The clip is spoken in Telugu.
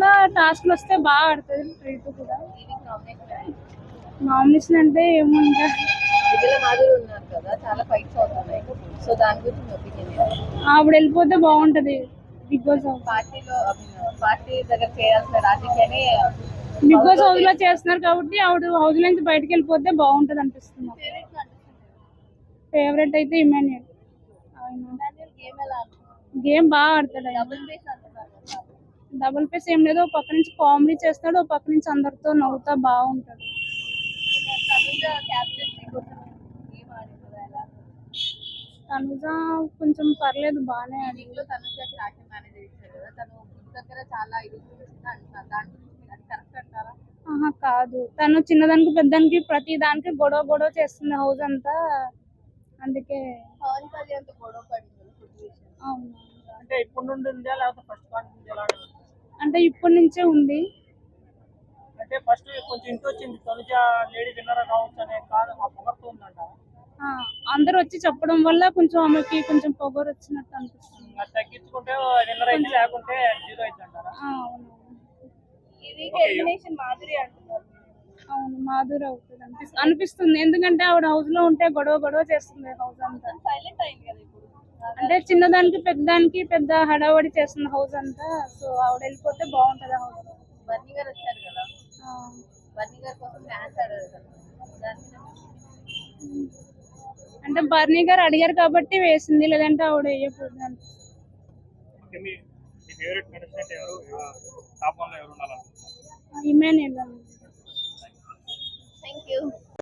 కూడా టాస్క్లు వస్తే బాగా ఆడుతుంది ప్రీతు కూడా. నామినేషన్ అంటే ఏమో ఇంకా ఆవిడ వెళ్ళిపోతే బాగుంటది Bigg Boss house. Bigg Boss house లో చేస్తున్నారు కాబట్టి ఆవిడ హౌస్ నుంచి బయటకు వెళ్ళిపోతే బాగుంటది అనిపిస్తుంది. ఫేవరెట్ అయితే ఇమాన్యుయల్. గేమ్ బాగా ఆడతాడు. డబుల్ ఫేస్ ఏం లేదు, ఒక పక్క నుంచి కామెడీ చేస్తాడు, ఒక పక్క నుంచి అందరితో నవ్వుతా బాగుంటాడు. తనుజ కొంచెం పర్లేదు బాగానే ఆడింది. ఆహా కాదు, తను చిన్నదానికి పెద్దానికి ప్రతి దానికి గొడవ గొడవ చేస్తుంది హౌస్ అంతా, అందుకే. అవును, అంటే ఇప్పుడు నుండి ఉందా లేకపోతే ఫస్ట్ పార్ట్ నుంచి ఎలా? అంటే ఇప్పటి నుంచే ఉంది. అంటే ఫస్ట్ కొంచెం ఇంటి వచ్చింది తనుజ లేడీ విన్నర్ కావచ్చు అనే కాదు ఆ పొగర్తో ఉందంట. అందరూ వచ్చి చెప్పడం వల్ల కొంచెం ఆమెకి కొంచెం పొగరు వచ్చినట్టు అనిపిస్తుంది. అది తగ్గించుకుంటే విన్నర్ అయితే లేకుంటే 0 అయితే అంటారా? అవును, అవును మాధురి అవుతుంది అనిపిస్తుంది. ఎందుకంటే ఆవిడ హౌస్ లో ఉంటే గొడవ గొడవ చేస్తుంది హౌస్ అంతా. అంటే చిన్నదానికి పెద్దదానికి పెద్ద హడావడి చేస్తుంది హౌస్ అంతా. సో ఆవిడ వెళ్ళిపోతే బాగుంటది హౌస్. అంటే బర్నీ గారు అడిగారు కాబట్టి వేసింది, లేదంటే ఆవిడ వేయకూడదు అనిపిస్తుంది. ఇమాన్యుయల్. Thank you.